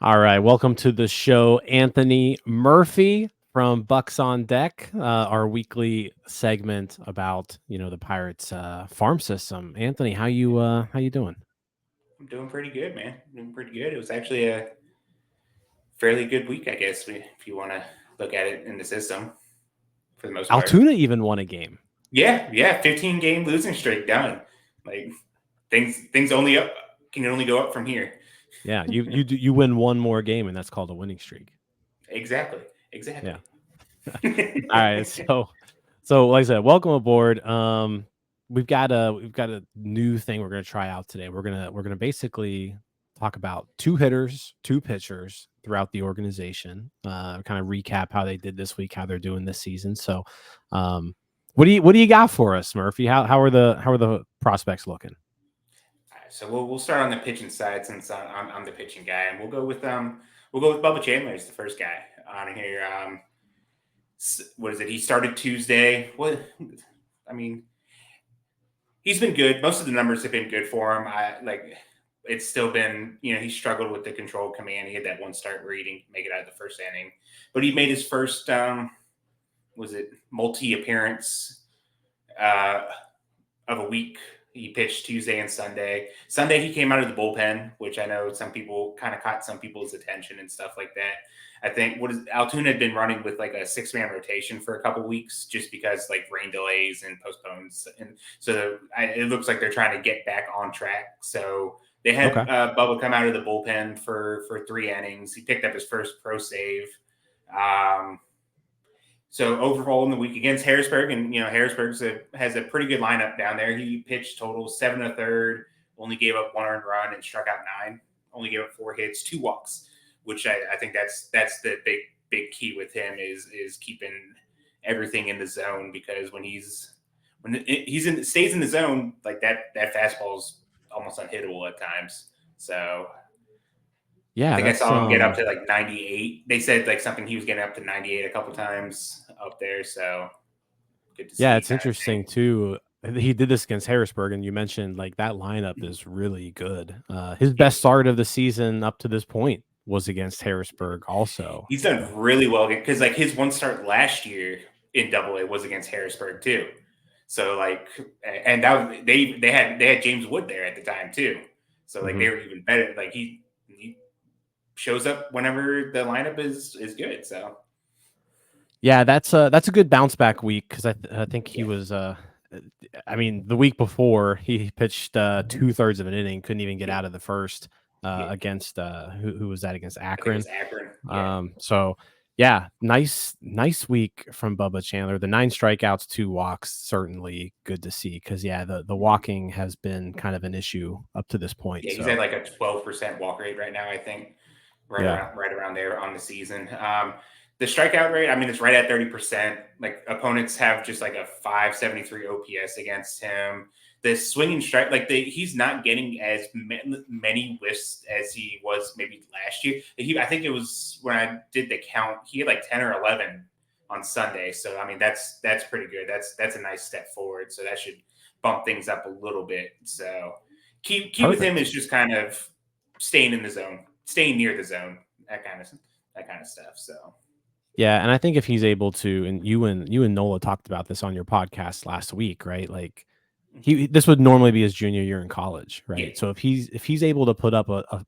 All right, welcome to the show, Anthony Murphy from Bucs On Deck, our weekly segment about the Pirates farm system. Anthony, how you doing? I'm doing pretty good, man. Doing pretty good. It was actually a fairly good week, I guess, if you want to look at it in the system for the most part. Altoona even won a game. Yeah, 15 game losing streak done. Like things only up can only go up from here. Yeah, you win one more game, and that's called a winning streak. Exactly, Yeah. exactly. All right, so like I said, welcome aboard. We've got a new thing we're gonna try out today. We're gonna basically talk about two hitters, two pitchers throughout the organization. Kind of recap how they did this week, how they're doing this season. So, what do you got for us, Murphy? How are the prospects looking? All right, so we'll start on the pitching side since I'm the pitching guy, and we'll go with Bubba Chandler as the first guy on here. What is it? He started Tuesday. What? I mean, he's been good. Most of the numbers have been good for him. It's still been, he struggled with the control command. He had that one start where he didn't make it out of the first inning, but he made his first was it multi appearance uh of a week. He pitched Tuesday and Sunday. Sunday he came out of the bullpen, which I know some people kind of caught some people's attention and stuff like that. I think Altoona had been running with like a 6-man rotation for a couple weeks just because like rain delays and postpones, and so it looks like they're trying to get back on track. So they had Okay. Bubba come out of the bullpen for 3 innings. He picked up his first pro save. Um, so overall in the week against Harrisburg, and Harrisburg has a pretty good lineup down there. He pitched total 7 1/3, only gave up 1 earned run and struck out 9. Only gave up 4 hits, 2 walks, which I think that's the big key with him is keeping everything in the zone, because when he's stays in the zone, like that fastball is almost unhittable at times. So I Yeah, think I that's saw him get up to like 98. They said like something he was getting up to 98 a couple times up there. So good to Yeah, see it's kind of interesting thing. too. He did this against Harrisburg, and you mentioned like that lineup is really good. His Yeah, best start of the season up to this point was against Harrisburg, also. he's done really well because like his one start last year in Double A was against Harrisburg too. So like, and that was, they had James Wood there at the time too. So like Hmm. they were even better. Like he shows up whenever the lineup is good. So Yeah, that's a good bounce back week because I think he yeah, was. I mean, the week before he pitched 2/3 of an inning, couldn't even get yeah, out of the first yeah. against who was that against I think it Akron. was Akron. Yeah. So yeah, nice week from Bubba Chandler. The 9 strikeouts, 2 walks, certainly good to see because yeah, the walking has been kind of an issue up to this point. Yeah, he's at So like a 12% walk rate right now, I think, yeah, right around there on the season. The strikeout rate, I mean, it's right at 30%. Like opponents have just like a 573 OPS against him. The swinging strike, he's not getting as many whiffs as he was maybe last year. I think it was when I did the count, he had like 10 or 11 on Sunday. So I mean, that's pretty good. That's a nice step forward. So that should bump things up a little bit. So key with him perfect. is just kind of staying in the zone, staying near the zone, that kind of stuff. So Yeah, and I think if he's able to, and you and Nola talked about this on your podcast last week, right? Like this would normally be his junior year in college, yeah, right? So if he's able to put up a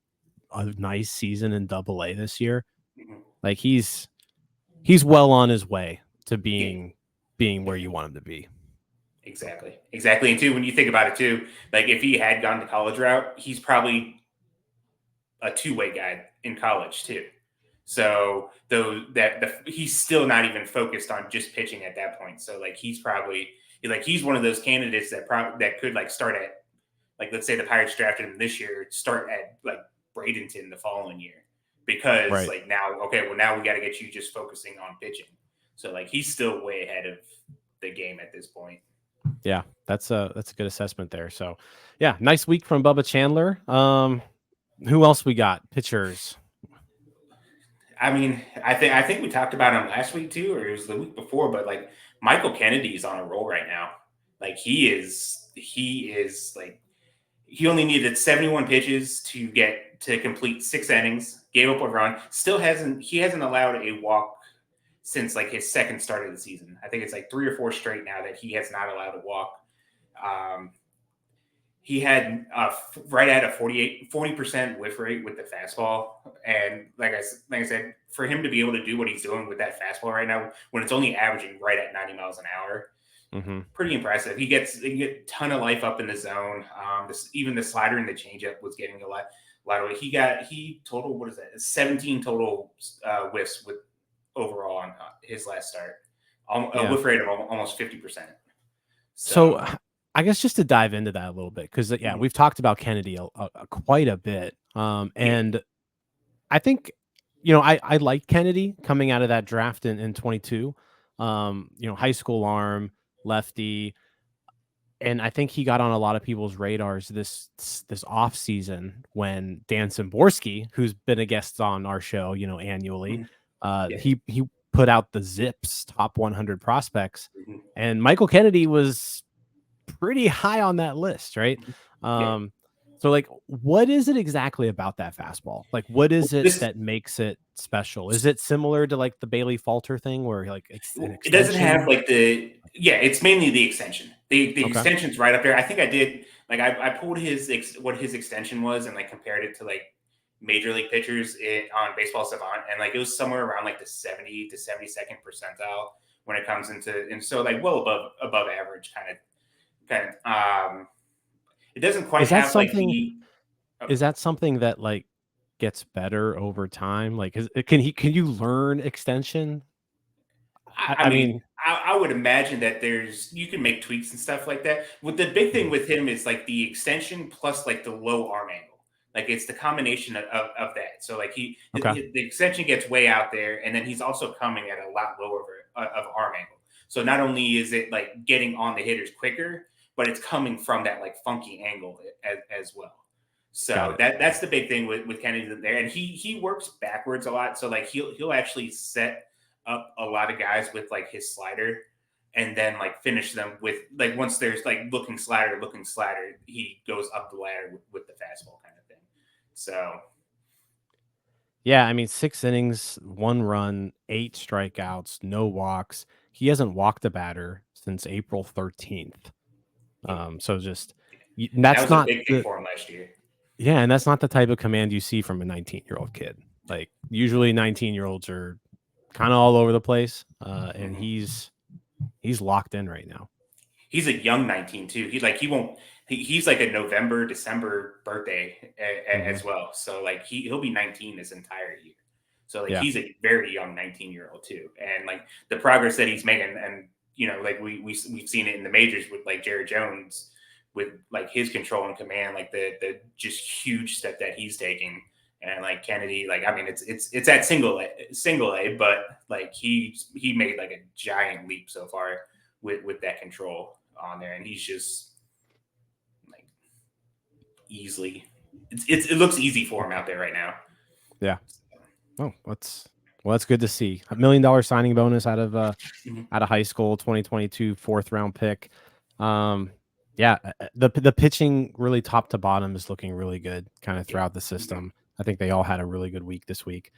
nice season in Double A this year, mhm, like he's well on his way to yeah, being where you want him to be. exactly. And too, when you think about it too, like if he had gone the college route, he's probably a two-way guy in college too. So though he's still not even focused on just pitching at that point. So like he's one of those candidates that could like start at, like, let's say the Pirates drafted him this year, start at like Bradenton the following year, because Right. like now, okay, well now we got to get you just focusing on pitching. So like he's still way ahead of the game at this point. Yeah, that's a good assessment there. So, yeah, nice week from Bubba Chandler. Who else we got? Pitchers. I mean, I think we talked about him last week too, or it was the week before, but like Michael Kennedy's on a roll right now. Like he is like He only needed 71 pitches to complete 6 innings. Gave up a run. He hasn't allowed a walk since like his second start of the season. I think it's like 3 or 4 straight now that he has not allowed a walk. Um, he had right at a 40% whiff rate with the fastball. And like I said, for him to be able to do what he's doing with that fastball right now, when it's only averaging right at 90 miles an hour, Mm-hmm. pretty impressive. He get a ton of life up in the zone. Even the slider and the changeup was getting a lot of it. He total, what is that? 17 total whiffs with overall on his last start. A Yeah. whiff rate of almost 50%. So So I guess just to dive into that a little bit, because yeah, mhm, we've talked about Kennedy quite a bit. yeah, And I think, I like Kennedy coming out of that draft in 22. High school arm, lefty. And I think he got on a lot of people's radars this off season when Dan Szymborski, who's been a guest on our show, annually, mhm, yeah, he put out the Zips top 100 prospects, mhm, and Michael Kennedy was pretty high on that list, right? mhm, yeah. Um, so like, what is it exactly about that fastball? Like, what Well, is it this that makes it special? Is it similar to like the Bailey Falter thing, where like it's an it doesn't have extension? like it's mainly the extension. The Okay, extension's right up there. I think I did like I pulled what his extension was and like compared it to like major league pitchers on Baseball Savant, and like it was somewhere around like the 70 to 72nd percentile when it comes into, and so like well above average kind of. It doesn't quite is that have like something? the oh, Is that something that like gets better over time? Like, can you learn extension? I I mean, mean, I would imagine that you can make tweaks and stuff like that. With the big thing mhm, with him is like the extension plus like the low arm angle. Like it's the combination of that. So like okay, the extension gets way out there, and then he's also coming at a lot lower of arm angle. So not only is it like getting on the hitters quicker, but it's coming from that like funky angle as well. got So it. that's the big thing with Kennedy there, and he works backwards a lot. So like he'll actually set up a lot of guys with like his slider and then like finish them with like once there's like looking slider, he goes up the ladder with the fastball kind of thing. So Yeah, I mean, 6 innings, 1 run, 8 strikeouts, no walks. He hasn't walked a batter since April 13th. yeah, So just that that's was a not big thing the for him last year. yeah, and that's not the type of command you see from a 19-year-old kid. Like usually 19-year-olds are kind of all over the place, and Mhm. he's locked in right now. He's a young 19 too. He won't. He's like a November December birthday Hmm. as well. So like he'll be 19 this entire year. So like Yeah. he's a very young 19-year-old too, and like the progress that he's making, and like we've seen it in the majors with like Jared Jones with like his control and command, like the just huge step that he's taking, and like Kennedy, like I mean it's at single A, but like he made like a giant leap so far with that control on there, and he's just like easily. It looks easy for him out there right now. Yeah. Oh, that's good to see. $1 million signing bonus Mhm. out of high school, 2022 fourth round pick. Um, yeah, the pitching really top to bottom is looking really good kind of Yeah. throughout the Mhm. system. I think they all had a really good week this week.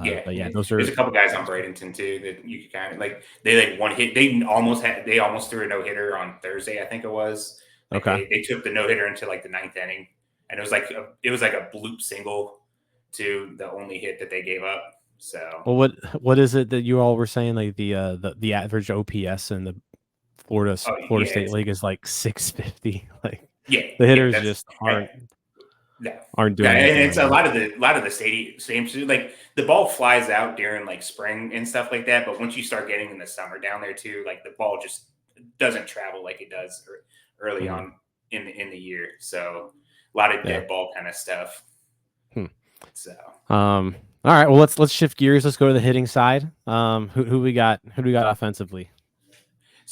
Yeah, But yeah, yeah. those There's are a couple guys on Bradenton too that you could kind of like. They like one hit. They almost threw a no hitter on Thursday. I think it was. Like okay. they took the no hitter into like the ninth inning, and it was like a bloop single to the only hit that they gave up. So Well, what is it that you all were saying? Like the average OPS in the Florida yeah, State League is like 650. Like yeah, the yeah. hitters That's just yeah. aren't Yeah, doing and anything it's right now. a lot of the stadium too. Like the ball flies out during like spring and stuff like that, but once you start getting in the summer down there too, like the ball just doesn't travel like it does early Mhm. on in the year. So a lot of Yeah. dead ball kind of stuff. Hmm. So All right. Well, let's shift gears. Let's go to the hitting side. Who we got? Who do we got offensively?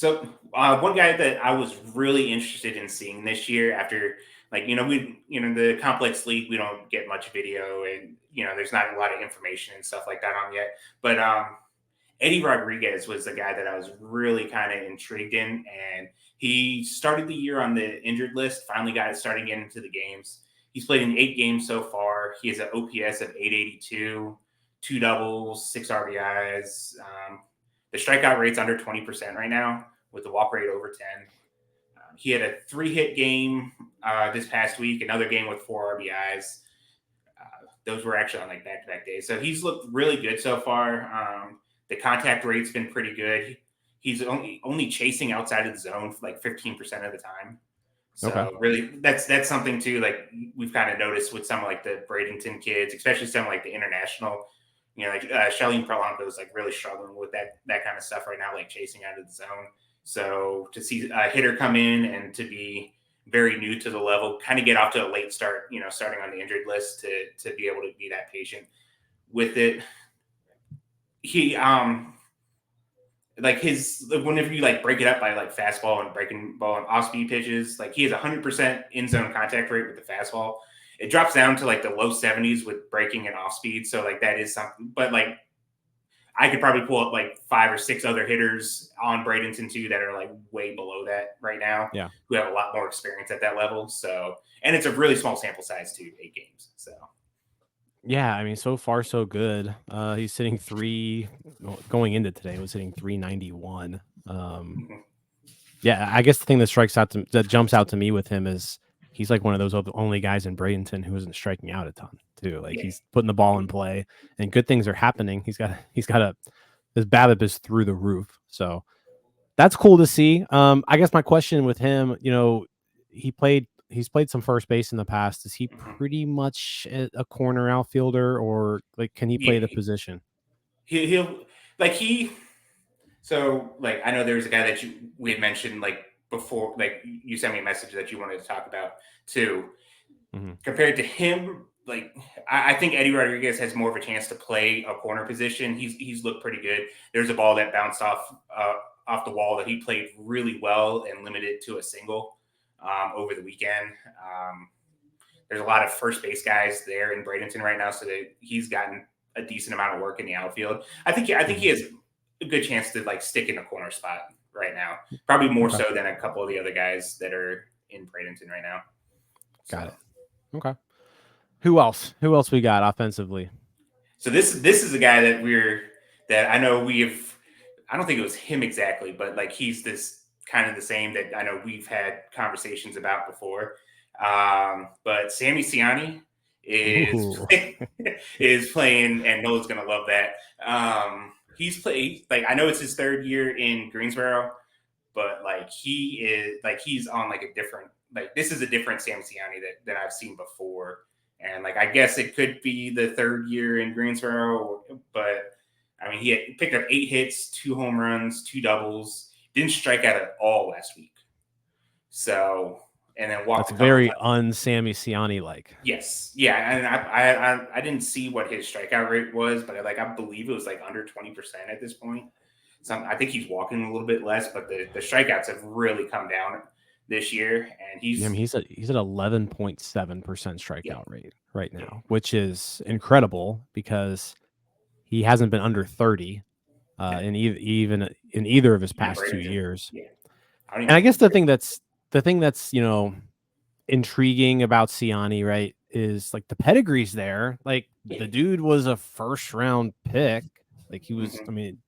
one guy that I was really interested in seeing this year after like the complex league, we don't get much video, and there's not a lot of information and stuff like that on yet, but Eddie Rodriguez was the guy that I was really kind of intrigued in, and he started the year on the injured list. Finally got it starting getting into the games. He's played in 8 games so far. He has an OPS of 882, two doubles, 6 RBIs. The strikeout rate's under 20% right now, with the walk rate over 10. He had a 3-hit game this past week, another game with 4 RBIs. Those were actually on like back-to-back days. So he's looked really good so far. The contact rate's been pretty good. He's only chasing outside of the zone for like 15% of the time. So Okay. really, that's something too. Like we've kind of noticed with some like the Bradenton kids, especially some like the international. Like Shelly Perlanco is like really struggling with that kind of stuff right now, like chasing out of the zone. So to see a hitter come in and to be very new to the level, kind of get off to a late start, starting on the injured list to be able to be that patient with it. He like whenever you like break it up by like fastball and breaking ball and off speed pitches, like he has 100% in zone contact rate with the fastball. It drops down to like the low 70s with breaking and off speed. So like that is something, but like I could probably pull up like 5 or 6 other hitters on Bradenton too that are like way below that right now. Yeah. Who have a lot more experience at that level. So, and it's a really small sample size too, 8 games. So. Yeah, I mean, so far so good. He's sitting going into today was hitting 391. Yeah, I guess the thing that jumps out to me with him is he's like one of those only guys in Bradenton who isn't striking out a ton too. Like he's putting the ball in play, and good things are happening. His BABIP is through the roof, so that's cool to see. I guess my question with him, he's played some first base in the past. Is he pretty much a corner outfielder, or like can he play the position? He'll like he. So like I know there was a guy that we had mentioned like before, like you sent me a message that you wanted to talk about too. Compared to him, like I think Eddie Rodriguez has more of a chance to play a corner position. He's looked pretty good. There's a ball that bounced off the wall that he played really well and limited to a single over the weekend. There's a lot of first base guys there in Bradenton right now, so that he's gotten a decent amount of work in the outfield. I think he has a good chance to like stick in a corner spot right now, probably more so than a couple of the other guys that are in Bradenton right now. Got it. Okay. Who else? Who else we got offensively? So this is a guy that I know I don't think it was him exactly, but like he's this kind of the same that I know we've had conversations about before. But Sammy Ciani is playing, and Noah's gonna love that. He's played like I know it's his 3rd year in Greensboro, but like he's on like a different this is a different Sammy Ciani that I've seen before. And like I guess it could be the 3rd year in Greensboro, but I mean he had picked up 8 hits, 2 home runs, 2 doubles, didn't strike out at all last week. So and then walked. That's very un-Sammy Ciani like. Yes, yeah, and I didn't see what his strikeout rate was, but I believe it was like under 20% at this point. I think he's walking a little bit less, but the strikeouts have really come down this year, and he's at 11.7% strikeout rate right now, which is incredible because he hasn't been under 30 in even in either of his past 2 years. Yeah. And I guess the thing that's intriguing about Ciani, right, is like the pedigree's there. Like the dude was a 1st-round pick. Like he was, I mean,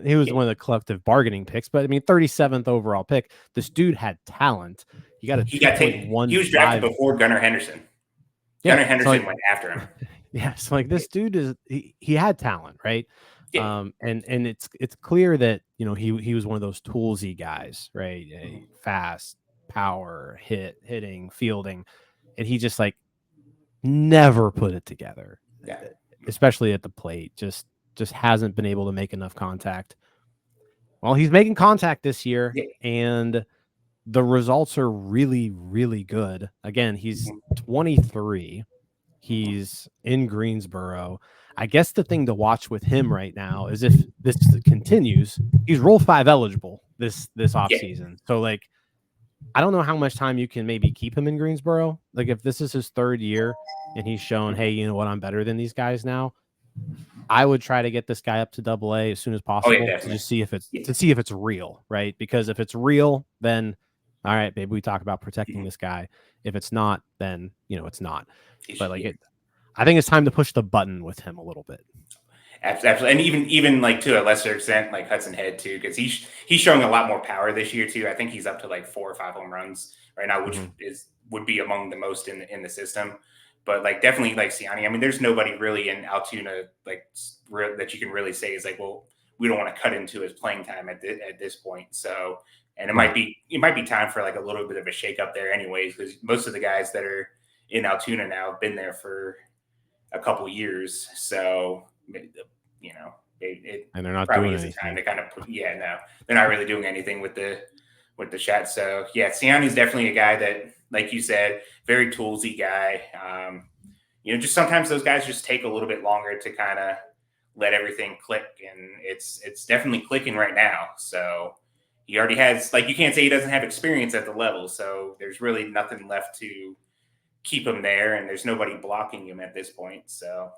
he was one of the collective bargaining picks, but I mean, 37th overall pick. This dude had talent. He got a 2.1. He was drafted before Gunnar Henderson. Yeah, Gunnar Henderson went after him. Yeah, so like this dude he had talent, right? Yeah. And it's clear that he was one of those toolsy guys, right? Fast, power, hitting, fielding, and he just like never put it together, especially at the plate. Just hasn't been able to make enough contact. Well, he's making contact this year, and the results are really, really good. Again, he's 23. He's in Greensboro. I guess the thing to watch with him right now is if this continues, he's Rule 5 eligible this offseason. So like, I don't know how much time you can maybe keep him in Greensboro. Like if this is his 3rd year and he's shown, hey, you know what, I'm better than these guys now. I would try to get this guy up to AA as soon as Oh yeah, possible to definitely. just see if Yeah. it's real, right? Because if it's real, then all right, maybe we talk about protecting Mhm. this guy. If it's not, then it's not. But Yeah. I think it's time to push the button with him a little bit. Absolutely, and even like to a lesser extent, like Hudson Head too, because he's showing a lot more power this year too. I think he's up to like 4 or 5 home runs right now, which Mhm. would be among the most in the system. But like definitely like Siani. I mean, there's nobody really in Altoona like that you can really say is like, well, we don't want to cut into his playing time at this point. So, and Right. it might be time for like a little bit of a shake up there, anyways, because most of the guys that are in Altoona now have been there for a couple years. So, it And they're not probably doing is a time anything. to kind of put, yeah, no, they're not really doing anything with the shot. So yeah, Siani's definitely a guy that, like you said, very toolsy guy. Just sometimes those guys just take a little bit longer to kind of let everything click, and it's definitely clicking right now. So he already has, like, you can't say he doesn't have experience at the level. So there's really nothing left to keep him there, and there's nobody blocking him at this point. So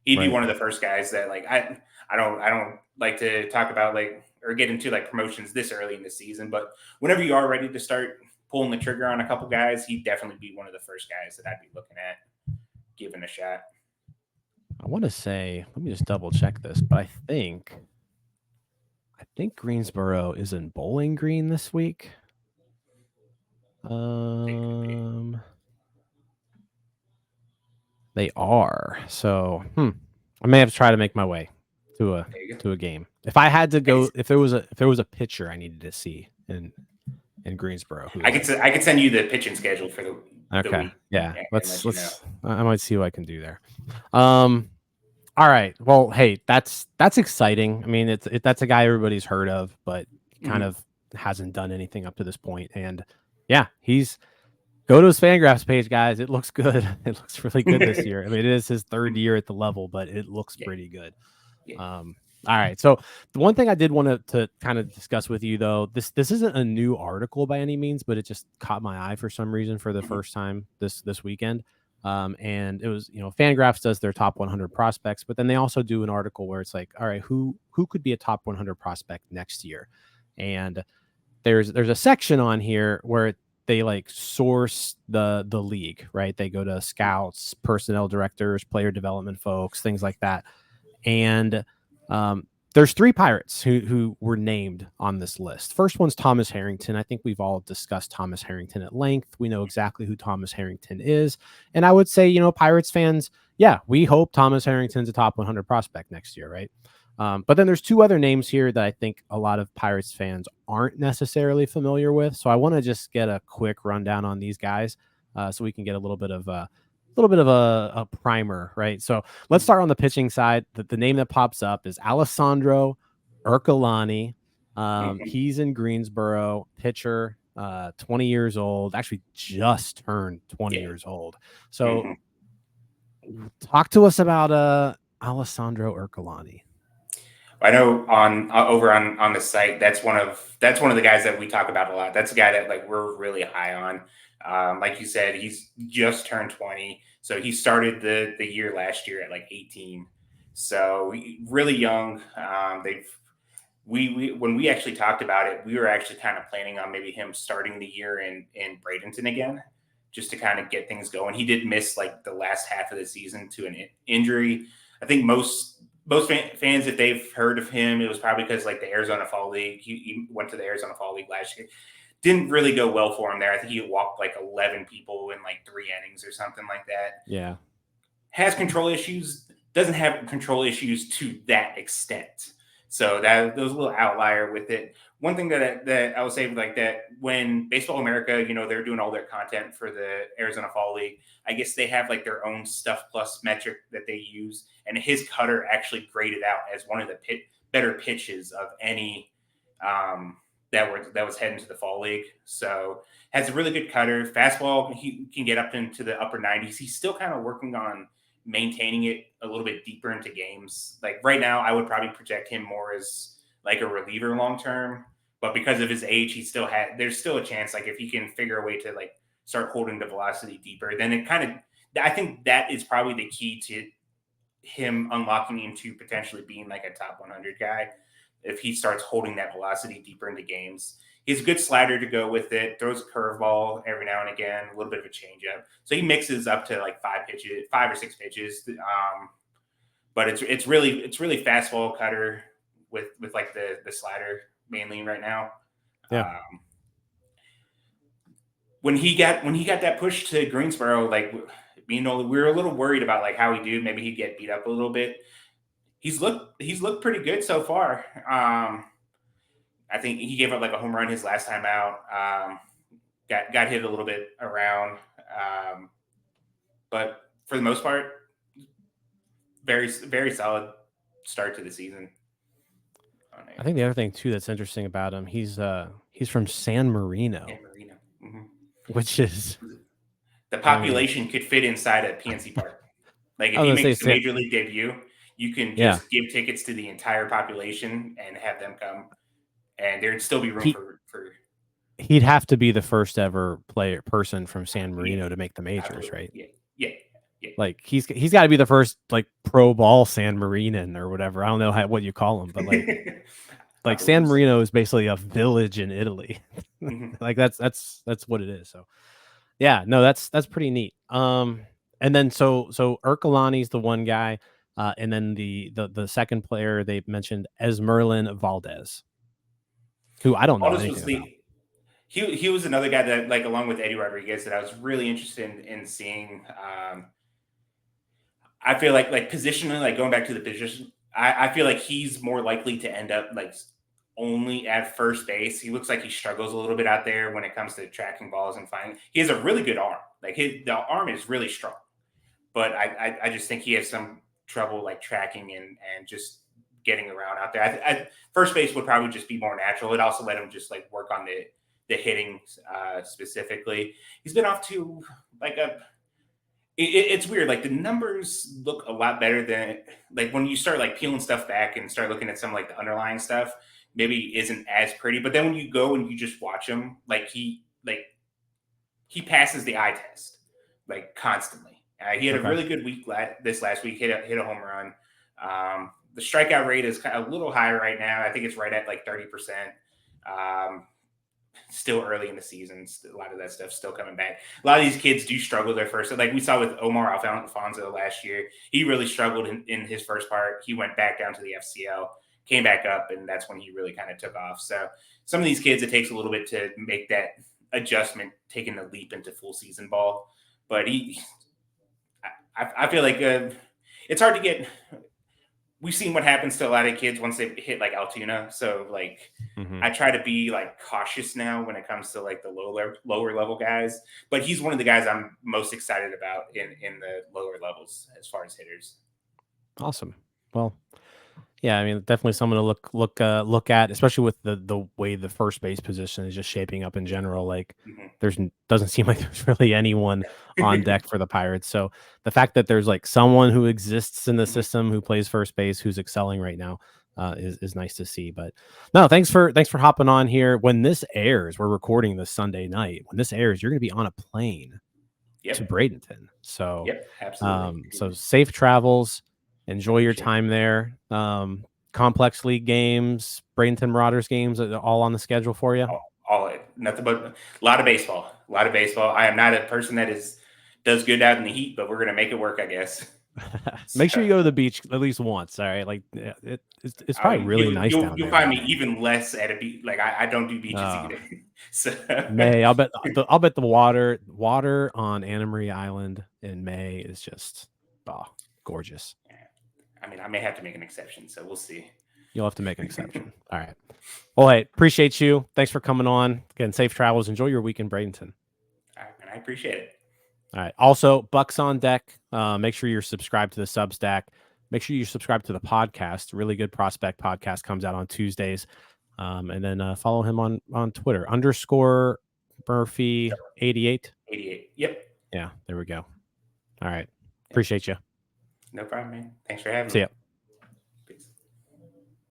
he'd be Right. one of the first guys that, like, I don't like to talk about like or get into like promotions this early in the season, but whenever you are ready to start pulling the trigger on a couple guys, he'd definitely be one of the first guys that I'd be looking at giving a shot. I want to say, let me just double check this, but I think Greensboro is in Bowling Green this week. It could be. Um, they are. So, I may have to try to make my way to a There you go. game. If I had to I could, go, if there was a pitcher I needed to see in Greensboro, who I is could, it? I could send you the pitching schedule for the Okay, week yeah. and Let's let you know. let's. I might see what I can do there. Um. All right. Well, hey, that's exciting. I mean, that's a guy everybody's heard of, but kind Mhm. of hasn't done anything up to this point. And yeah, go to his Fangraphs page, guys. It looks good. It looks really good this year. I mean, it is his third year at the level, but it looks Yeah, pretty good. yeah. All right. So the one thing I did want to kind of discuss with you, though, this isn't a new article by any means, but it just caught my eye for some reason for the Mhm. first time this weekend. And it was, Fangraphs does their top 100 prospects, but then they also do an article where it's like, all right, who could be a top 100 prospect next year? And there's a section on here where they like source the league, right? They go to scouts, personnel directors, player development folks, things like that. And um, there's three Pirates who were named on this list. First one's Thomas Harrington. I think we've all discussed Thomas Harrington at length. We know exactly who Thomas Harrington is. And I would say, Pirates fans, yeah, we hope Thomas Harrington's a top 100 prospect next year, right? But then there's two other names here that I think a lot of Pirates fans aren't necessarily familiar with. So I want to just get a quick rundown on these guys, so we can get a little bit of a primer, right? So let's start on the pitching side. The name that pops up is Alessandro Urcolani. Mhm. He's in Greensboro, pitcher, 20 years old, actually just turned 20 Yeah. years old. So Mhm. talk to us about Alessandro Urcolani. I know on over on the site, that's one of the guys that we talk about a lot. That's a guy that like we're really high on. Like you said, he's just turned 20, so he started the year last year at like 18. So really young. They've we when we actually talked about it, we were actually kind of planning on maybe him starting the year in Bradenton again, just to kind of get things going. He did miss like the last half of the season to an injury. I think most fans, if they've heard of him, it was probably because like the Arizona Fall League. He went to the Arizona Fall League last year. Didn't really go well for him there. I think he walked like 11 people in like 3 innings or something like that. Yeah. Has control issues, doesn't have control issues to that extent. So that was a little outlier with it. One thing that I would say like that when Baseball America, they're doing all their content for the Arizona Fall League. I guess they have like their own Stuff Plus metric that they use, and his cutter actually graded out as one of the better pitches of any um, that was heading to the Fall League. So has a really good cutter, fastball. He can get up into the upper 90s. He's still kind of working on maintaining it a little bit deeper into games. Like right now, I would probably project him more as like a reliever long term. But because of his age, there's still a chance. Like if he can figure a way to like start holding the velocity deeper, then it kind of I think that is probably the key to him unlocking into potentially being like a top 100 guy if he starts holding that velocity deeper into games. He has a good slider to go with it, throws a curveball every now and again, a little bit of a changeup. So he mixes up to like 5 or 6 pitches. But it's really fastball cutter with like the slider mainly right now. Yeah. When he got that push to Greensboro, like, we were a little worried about like how he do. Maybe he'd get beat up a little bit. He's looked pretty good so far. I think he gave up like a home run his last time out. Got hit a little bit around, but for the most part, very solid start to the season. I think the other thing too that's interesting about him, he's from San Marino, Mm-hmm. which is the population could fit inside a PNC Park. Like if he makes a major league debut, you can just give tickets to the entire population and have them come, and there'd still be room for. He'd have to be the first ever person from San Marino to make the majors, absolutely. right? Yeah. Like he's got to be the first like pro ball San Marinan or whatever. I don't know what you call him, but like San Marino is basically a village in Italy. Mm-hmm. Like that's what it is. So yeah, no, that's pretty neat. And then so Urkelani's the one guy, and then the second player they mentioned, Esmerlin Valdez, who I don't know anything about. He was another guy that, like, along with Eddie Rodriguez, that I was really interested in seeing. I feel like positionally, like going back to the position, I feel like he's more likely to end up like only at first base. He looks like he struggles a little bit out there when it comes to tracking balls and finding. He has a really good arm. Like the arm is really strong, but I just think he has some trouble like tracking and just getting around out there. First base would probably just be more natural. It also let him just like work on the hitting specifically. He's been off to like it's weird. Like the numbers look a lot better than like when you start like peeling stuff back and start looking at some like the underlying stuff, maybe isn't as pretty. But then when you go and you just watch him, like he passes the eye test like constantly. He had a really good week this last week. Hit a home run. The strikeout rate is kind of a little higher right now. I think it's right at like 30%. Still early in the season. A lot of that stuff still coming back. A lot of these kids do struggle their first. Like we saw with Omar Alfonso last year, he really struggled in his first part. He went back down to the FCL, came back up, and that's when he really kind of took off. So some of these kids, it takes a little bit to make that adjustment, taking the leap into full season ball. But I feel like it's hard to get. We've seen what happens to a lot of kids once they hit like Altoona. So like, I try to be like cautious now when it comes to like the lower level guys. But he's one of the guys I'm most excited about in the lower levels as far as hitters. Awesome. Well, yeah, I mean, definitely someone to look at, especially with the way the first base position is just shaping up in general. Like, doesn't seem like there's really anyone on deck for the Pirates. So the fact that there's like someone who exists in the system who plays first base who's excelling right now is nice to see. But no, thanks for hopping on here. When this airs, we're recording this Sunday night. When this airs, you're going to be on a plane to Bradenton. So absolutely. So safe travels. Enjoy your time there. Complex League games, Bradenton Marauders games, all on the schedule for you? All nothing but a lot of baseball. I am not a person that does good out in the heat, but we're going to make it work, I guess. Make sure you go to the beach at least once. All right. Like it's probably really nice down there. You'll find me even less at a beach. Like I don't do beaches either. So May, I'll bet the water on Anna Marie Island in May is just gorgeous. I mean, I may have to make an exception, so we'll see. You'll have to make an exception. All right. Well, hey, appreciate you. Thanks for coming on. Again, safe travels. Enjoy your week in Bradenton. All right, man, I appreciate it. All right. Also, Bucs On Deck. Make sure you're subscribed to the Substack. Make sure you subscribe to the podcast. Really good prospect podcast comes out on Tuesdays. And then follow him on Twitter, _Murphy 88. 88. Yep. Yeah, there we go. All right. Appreciate you. No problem, man. Thanks for having me. See ya.